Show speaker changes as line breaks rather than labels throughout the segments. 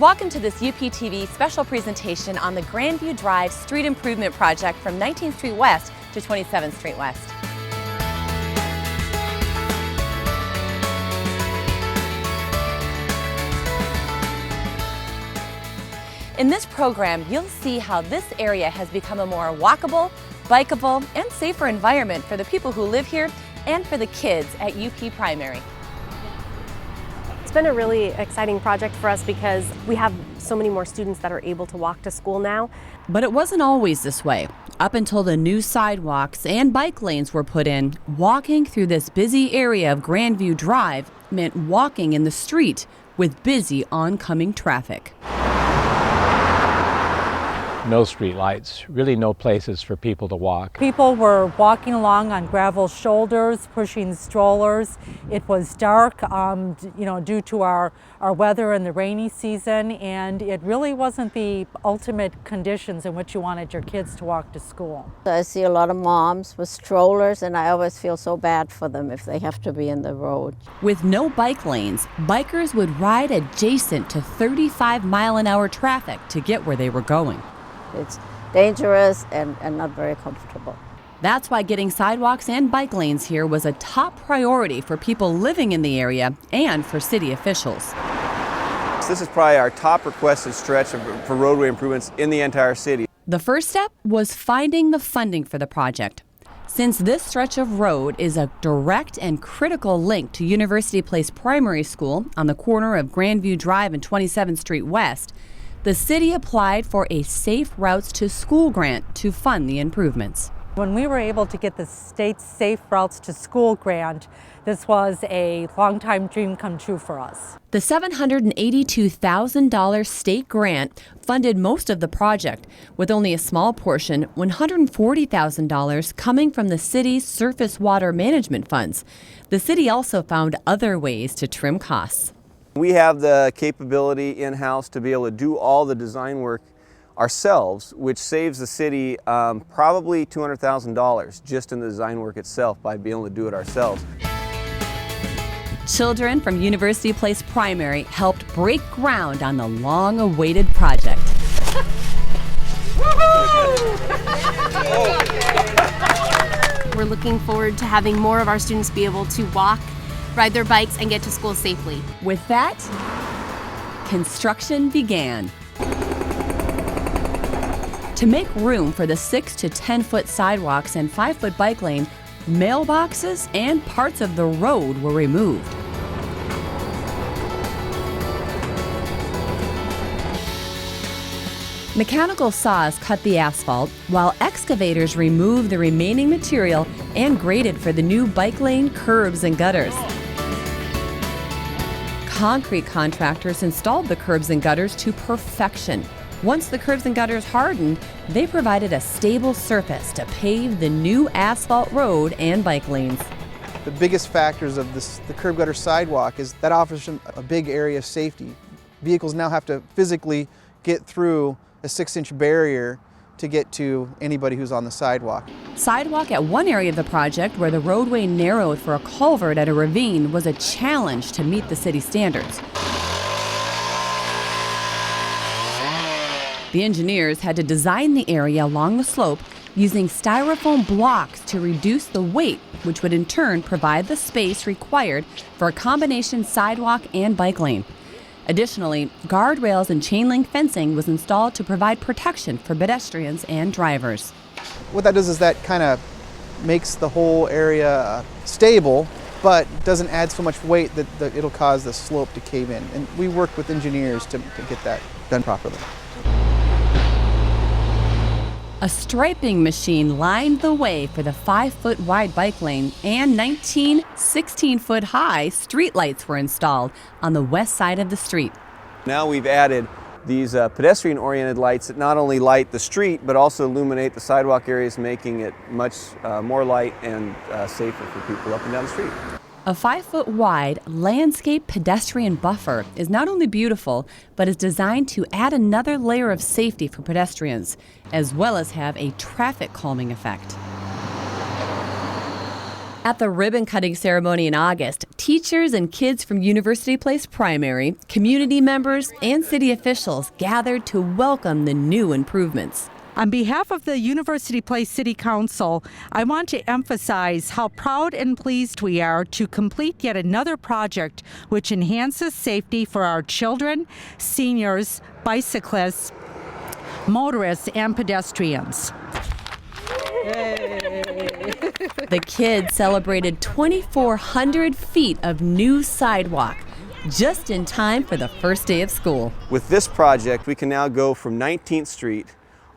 Welcome to this UPTV special presentation on the Grandview Drive Street Improvement Project from 19th Street West to 27th Street West. In this program, you'll see how this area has become a more walkable, bikeable, and safer environment for the people who live here and for the kids at UP Primary.
It's been a really exciting project for us because we have so many more students that are able to walk to school now.
But it wasn't always this way. Up until the new sidewalks and bike lanes were put in, walking through this busy area of Grandview Drive meant walking in the street with busy oncoming traffic.
No street lights, really no places for people to walk.
People were walking along on gravel shoulders, pushing strollers. It was dark, due to our weather in the rainy season, and it really wasn't the ultimate conditions in which you wanted your kids to walk to school.
I see a lot of moms with strollers, and I always feel so bad for them if they have to be in the road.
With no bike lanes, bikers would ride adjacent to 35-mile-an-hour traffic to get where they were going.
It's dangerous and not very comfortable.
That's why getting sidewalks and bike lanes here was a top priority for people living in the area and for city officials.
This is probably our top requested stretch for roadway improvements in the entire city.
The first step was finding the funding for the project. Since this stretch of road is a direct and critical link to University Place Primary School on the corner of Grandview Drive and 27th Street West, the city applied for a Safe Routes to School grant to fund the improvements.
When we were able to get the state's Safe Routes to School grant, this was a long-time dream come true for us.
The $782,000 state grant funded most of the project, with only a small portion, $140,000, coming from the city's surface water management funds. The city also found other ways to trim costs.
We have the capability in-house to be able to do all the design work ourselves, which saves the city probably $200,000 just in the design work itself by being able to do it ourselves.
Children from University Place Primary helped break ground on the long-awaited project.
We're looking forward to having more of our students be able to walk, ride their bikes, and get to school safely.
With that, construction began. To make room for the 6 to 10-foot sidewalks and 5-foot bike lane, mailboxes and parts of the road were removed. Mechanical saws cut the asphalt, while excavators removed the remaining material and graded for the new bike lane, curbs, and gutters. Concrete contractors installed the curbs and gutters to perfection. Once the curbs and gutters hardened, they provided a stable surface to pave the new asphalt road and bike lanes.
The biggest factors of the curb gutter sidewalk is that offers a big area of safety. Vehicles now have to physically get through a 6-inch barrier to get to anybody who's on the sidewalk.
Sidewalk at one area of the project where the roadway narrowed for a culvert at a ravine was a challenge to meet the city standards. The engineers had to design the area along the slope using styrofoam blocks to reduce the weight, which would in turn provide the space required for a combination sidewalk and bike lane. Additionally, guardrails and chain link fencing was installed to provide protection for pedestrians and drivers.
What that does is that kind of makes the whole area stable, but doesn't add so much weight that it'll cause the slope to cave in. And we worked with engineers to get that done properly.
A striping machine lined the way for the 5-foot wide bike lane, and 19 16-foot high streetlights were installed on the west side of the street.
Now we've added these pedestrian-oriented lights that not only light the street but also illuminate the sidewalk areas, making it much more light and safer for people up and down the street.
A 5-foot wide landscape pedestrian buffer is not only beautiful, but is designed to add another layer of safety for pedestrians, as well as have a traffic calming effect. At the ribbon cutting ceremony in August, teachers and kids from University Place Primary, community members, and city officials gathered to welcome the new improvements.
On behalf of the University Place City Council, I want to emphasize how proud and pleased we are to complete yet another project which enhances safety for our children, seniors, bicyclists, motorists, and pedestrians.
The kids celebrated 2,400 feet of new sidewalk, just in time for the first day of school.
With this project, we can now go from 19th Street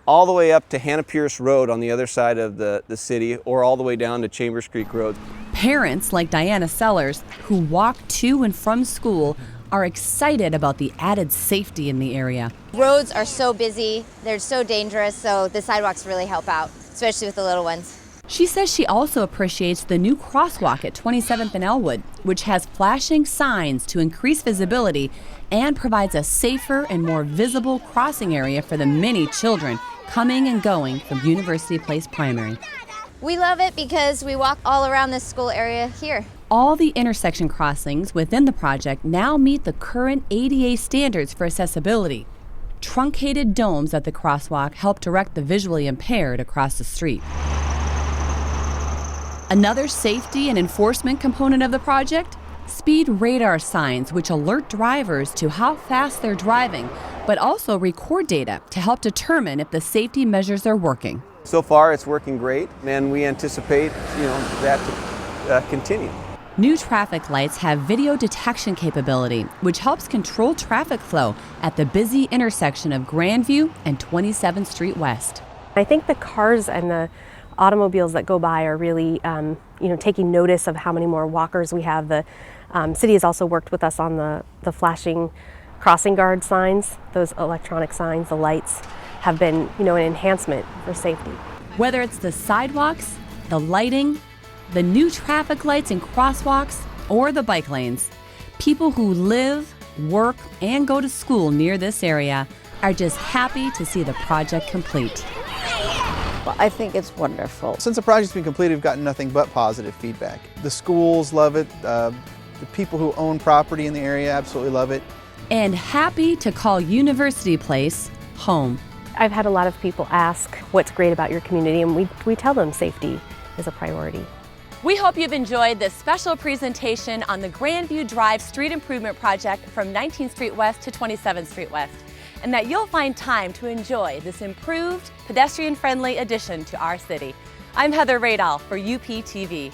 all the way up to Hannah Pierce Road on the other side of the city, or all the way down to Chambers Creek Road.
Parents like Diana Sellers, who walk to and from school, are excited about the added safety in the area.
Roads are so busy, they're so dangerous, so the sidewalks really help out, especially with the little ones.
She says she also appreciates the new crosswalk at 27th and Elwood, which has flashing signs to increase visibility and provides a safer and more visible crossing area for the many children coming and going from University Place Primary.
We love it because we walk all around this school area here.
All the intersection crossings within the project now meet the current ADA standards for accessibility. Truncated domes at the crosswalk help direct the visually impaired across the street. Another safety and enforcement component of the project, speed radar signs which alert drivers to how fast they're driving, but also record data to help determine if the safety measures are working.
So far, it's working great, and we anticipate, that to continue.
New traffic lights have video detection capability, which helps control traffic flow at the busy intersection of Grandview and 27th Street West.
I think the cars and the automobiles that go by are really, taking notice of how many more walkers we have. The city has also worked with us on the flashing crossing guard signs. Those electronic signs, the lights, have been, an enhancement for safety.
Whether it's the sidewalks, the lighting, the new traffic lights and crosswalks, or the bike lanes, people who live, work, and go to school near this area are just happy to see the project complete.
Well, I think it's wonderful.
Since the project's been completed, we've gotten nothing but positive feedback. The schools love it. The people who own property in the area absolutely love it.
And happy to call University Place home.
I've had a lot of people ask what's great about your community, and we tell them safety is a priority.
We hope you've enjoyed this special presentation on the Grandview Drive Street Improvement Project from 19th Street West to 27th Street West, and that you'll find time to enjoy this improved, pedestrian-friendly addition to our city. I'm Heather Radall for UPTV.